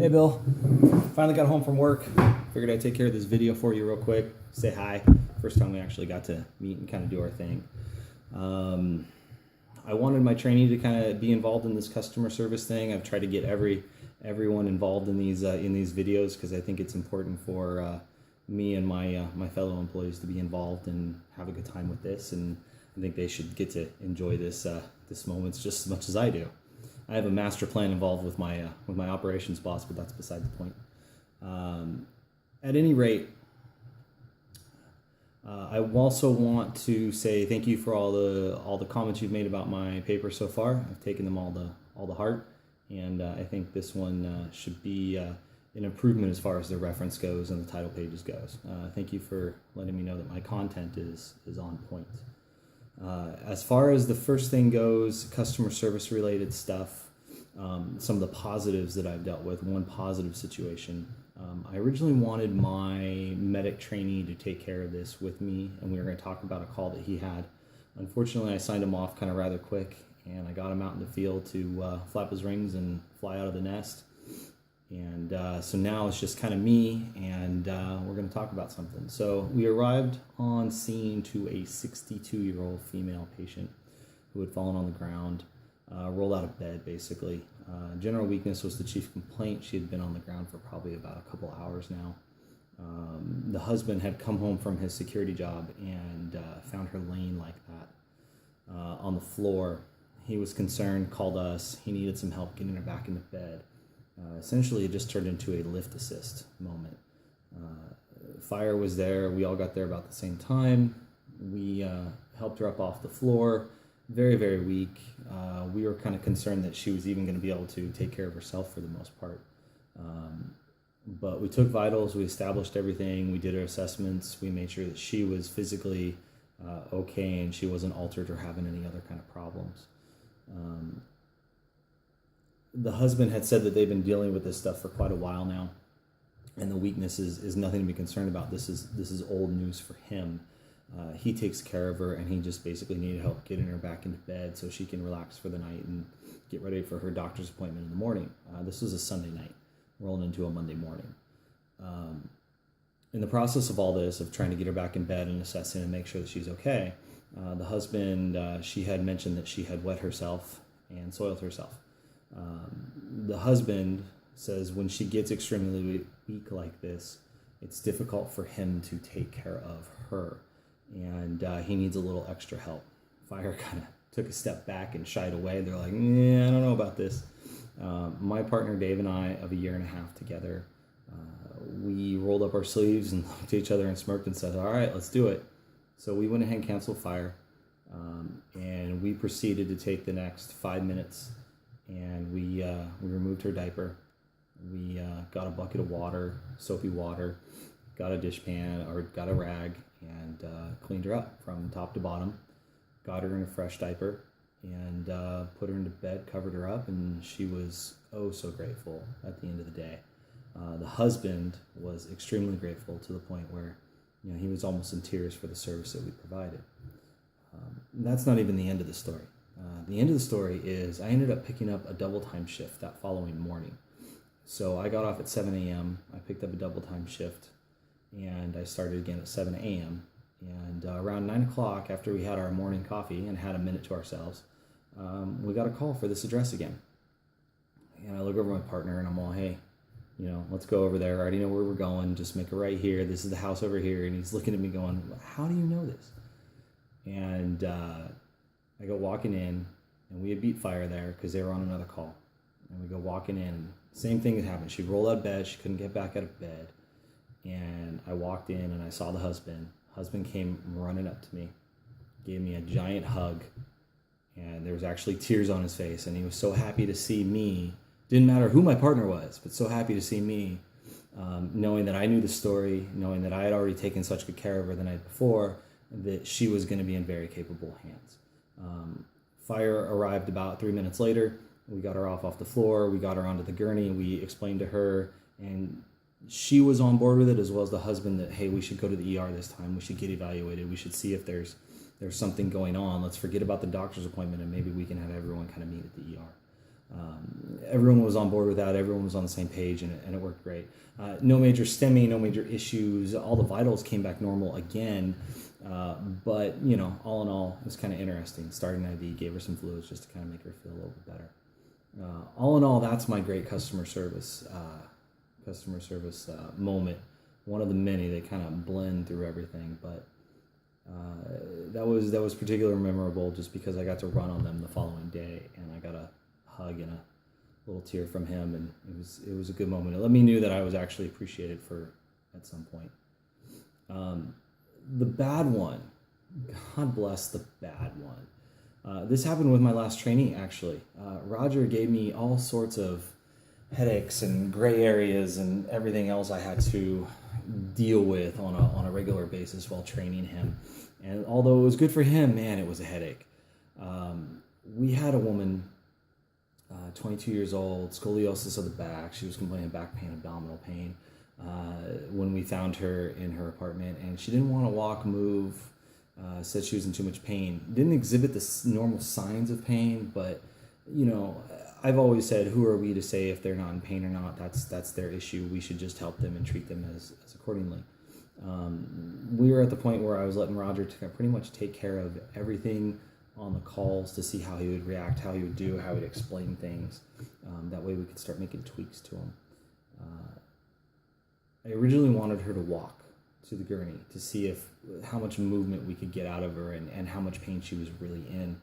Hey Bill, finally got home from work. Figured I'd take care of this video for you real quick. Say hi. First time we actually got to meet and kind of do our thing. I wanted my trainee to kind of be involved in this customer service thing. I've tried to get everyone involved in these videos because I think it's important for me and my fellow employees to be involved and have a good time with this. And I think they should get to enjoy this moment just as much as I do. I have a master plan involved with my operations boss, but that's beside the point. At any rate, I also want to say thank you for all the comments you've made about my paper so far. I've taken them all to heart, and I think this one should be an improvement as far as the reference goes and the title pages goes. Thank you for letting me know that my content is on point. As far as the first thing goes, customer service related stuff, some of the positives that I've dealt with. One positive situation, I originally wanted my medic trainee to take care of this with me, and we were going to talk about a call that he had. Unfortunately, I signed him off kind of rather quick, and I got him out in the field to flap his wings and fly out of the nest. And so now it's just kind of me, and we're going to talk about something. So we arrived on scene to a 62-year-old female patient who had fallen on the ground, rolled out of bed basically. General weakness was the chief complaint. She had been on the ground for probably about a couple hours now. The husband had come home from his security job and found her laying like that on the floor. He was concerned, called us. He needed some help getting her back into bed. Essentially, it just turned into a lift assist moment. Fire was there. We all got there about the same time. We helped her up off the floor. Very, very weak. We were kind of concerned that she was even going to be able to take care of herself for the most part. But we took vitals. We established everything. We did her assessments. We made sure that she was physically okay and she wasn't altered or having any other kind of problems. The husband had said that they've been dealing with this stuff for quite a while now, and the weakness is nothing to be concerned about. This is old news for him. He takes care of her, and he just basically needed help getting her back into bed so she can relax for the night and get ready for her doctor's appointment in the morning. This was a Sunday night, rolling into a Monday morning. In the process of all this, of trying to get her back in bed and assessing and make sure that she's okay, the husband, she had mentioned that she had wet herself and soiled herself. The husband says when she gets extremely weak like this, it's difficult for him to take care of her, and he needs a little extra help. Fire kind of took a step back and shied away. They're like, I don't know about this. My partner Dave and I, of a year and a half together, we rolled up our sleeves and looked at each other and smirked and said, all right, let's do it. So we went ahead and canceled fire, and we proceeded to take the next 5 minutes. And we removed her diaper. We got a bucket of water, soapy water, got a dishpan or got a rag, and cleaned her up from top to bottom. Got her in a fresh diaper and put her into bed, covered her up, and she was oh so grateful at the end of the day. The husband was extremely grateful to the point where he was almost in tears for the service that we provided. That's not even the end of the story. The end of the story is I ended up picking up a double time shift that following morning. So I got off at 7 a.m. I picked up a double time shift, and I started again at 7 a.m. And around 9 o'clock, after we had our morning coffee and had a minute to ourselves, we got a call for this address again. And I look over at my partner and I'm all, hey, let's go over there. I already know where we're going. Just make a right here. This is the house over here. And he's looking at me going, how do you know this? And I go walking in, and we had beat fire there because they were on another call. And we go walking in, same thing had happened. She rolled out of bed, she couldn't get back out of bed. And I walked in and I saw the husband. Husband came running up to me, gave me a giant hug, and there was actually tears on his face. And he was so happy to see me. Didn't matter who my partner was, but so happy to see me, knowing that I knew the story, knowing that I had already taken such good care of her the night before, that she was going to be in very capable hands. Fire arrived about 3 minutes later. We got her off the floor. We got her onto the gurney. We explained to her, and she was on board with it, as well as the husband, that, hey, we should go to the ER this time. We should get evaluated. We should see if there's something going on. Let's forget about the doctor's appointment, and maybe we can have everyone kind of meet at the ER. everyone was on board with that. Everyone was on the same page, and it worked great. No major STEMI, no major issues. All the vitals came back normal again. But, all in all, it was kind of interesting. Starting IV, gave her some fluids just to kind of make her feel a little bit better. All in all, that's my great customer service moment. One of the many. They kind of blend through everything, but that was particularly memorable just because I got to run on them the following day, and I got a hug and a little tear from him, and it was a good moment. It let me know that I was actually appreciated at some point. The bad one, God bless the bad one. This happened with my last trainee, actually. Roger gave me all sorts of headaches and gray areas and everything else I had to deal with on a regular basis while training him. And although it was good for him, man, it was a headache. We had a woman, 22 years old, scoliosis of the back. She was complaining of back pain, abdominal pain. When we found her in her apartment, and she didn't want to walk, move, said she was in too much pain. Didn't exhibit the normal signs of pain, but I've always said, who are we to say if they're not in pain or not? That's their issue. We should just help them and treat them as accordingly. We were at the point where I was letting Roger pretty much take care of everything on the calls to see how he would react, how he would do, how he'd explain things. That way we could start making tweaks to him. I originally wanted her to walk to the gurney to see how much movement we could get out of her and how much pain she was really in.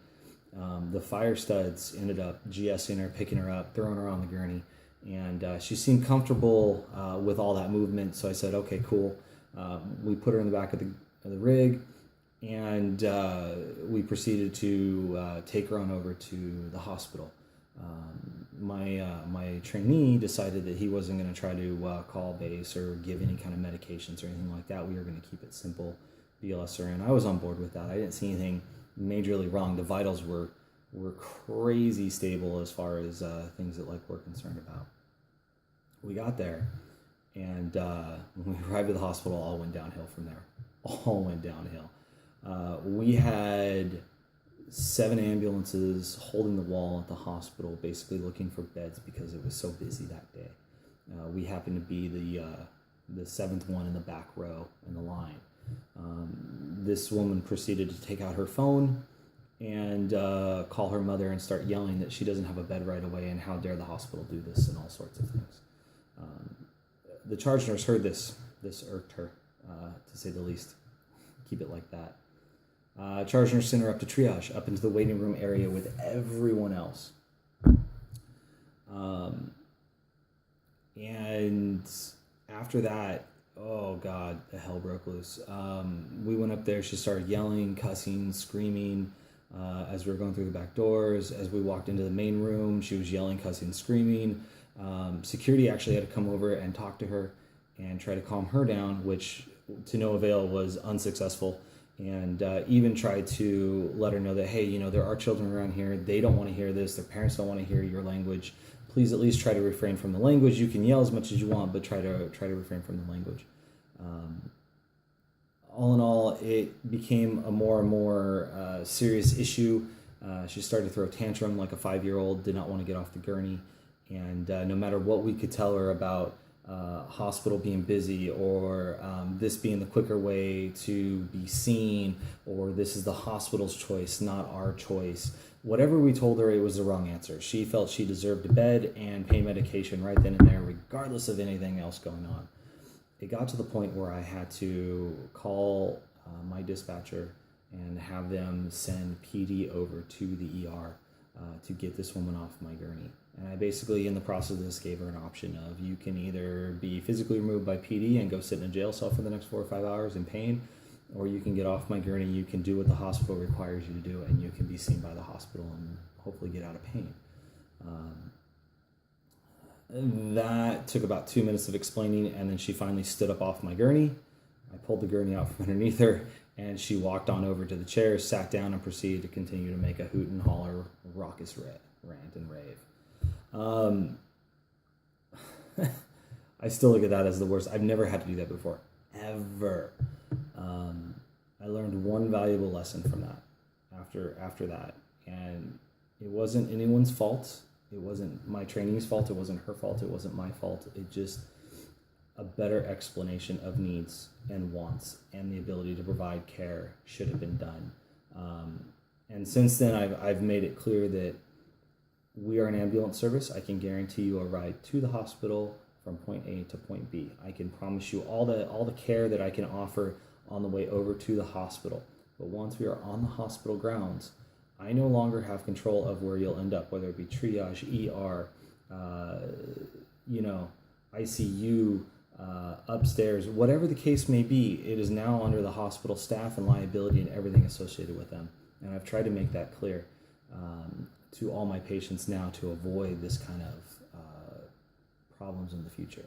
The fire studs ended up GSing her, picking her up, throwing her on the gurney, and she seemed comfortable with all that movement. So I said, okay, cool. We put her in the back of the rig, and we proceeded to take her on over to the hospital. My trainee decided that he wasn't going to try to call base or give any kind of medications or anything like that. We were going to keep it simple, BLS her in. I was on board with that. I didn't see anything majorly wrong. The vitals were crazy stable as far as things that we're concerned about. We got there, and when we arrived at the hospital, all went downhill from there. All went downhill. We had 7 ambulances holding the wall at the hospital, basically looking for beds because it was so busy that day. We happened to be the 7th one in the back row in the line. This woman proceeded to take out her phone and call her mother and start yelling that she doesn't have a bed right away and how dare the hospital do this and all sorts of things. The charge nurse heard this. This irked her, to say the least. Keep it like that. Charge nurse sent her up to triage, up into the waiting room area with everyone else. And after that, oh God, the hell broke loose. We went up there, she started yelling, cussing, screaming as we were going through the back doors. As we walked into the main room, she was yelling, cussing, screaming. Security actually had to come over and talk to her and try to calm her down, which to no avail was unsuccessful. And even tried to let her know that, hey, there are children around here. They don't want to hear this. Their parents don't want to hear your language. Please at least try to refrain from the language. You can yell as much as you want, but try to refrain from the language. All in all, it became a more and more serious issue. She started to throw a tantrum like a 5-year-old, did not want to get off the gurney. And no matter what we could tell her about hospital being busy or this being the quicker way to be seen, or this is the hospital's choice, not our choice. Whatever we told her, it was the wrong answer. She felt she deserved a bed and pain medication right then and there, regardless of anything else going on. It got to the point where I had to call my dispatcher and have them send PD over to the ER to get this woman off my gurney. And I basically, in the process of this, gave her an option of you can either be physically removed by PD and go sit in a jail cell for the next 4 or 5 hours in pain, or you can get off my gurney, you can do what the hospital requires you to do, and you can be seen by the hospital and hopefully get out of pain. That took about 2 minutes of explaining, and then she finally stood up off my gurney. I pulled the gurney out from underneath her, and she walked on over to the chair, sat down, and proceeded to continue to make a hoot and holler, raucous rant and rave. I still look at that as the worst. I've never had to do that before, ever. I learned one valuable lesson from that after that, and it wasn't anyone's fault. It wasn't my trainee's fault. It wasn't her fault. It wasn't my fault. It just a better explanation of needs and wants and the ability to provide care should have been done. And since then, I've made it clear that we are an ambulance service. I can guarantee you a ride to the hospital from point A to point B. I can promise you all the care that I can offer on the way over to the hospital. But once we are on the hospital grounds, I no longer have control of where you'll end up, whether it be triage, ER, ICU, upstairs, whatever the case may be. It is now under the hospital staff and liability and everything associated with them. And I've tried to make that clear to all my patients now to avoid this kind of problems in the future.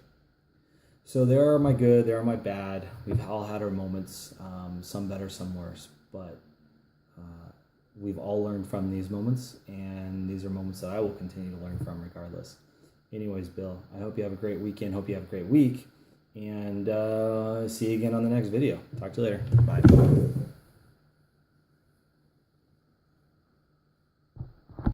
So there are my good, there are my bad. We've all had our moments, some better, some worse, but we've all learned from these moments, and these are moments that I will continue to learn from regardless. Anyways, Bill, I hope you have a great weekend. Hope you have a great week, and see you again on the next video. Talk to you later. Bye.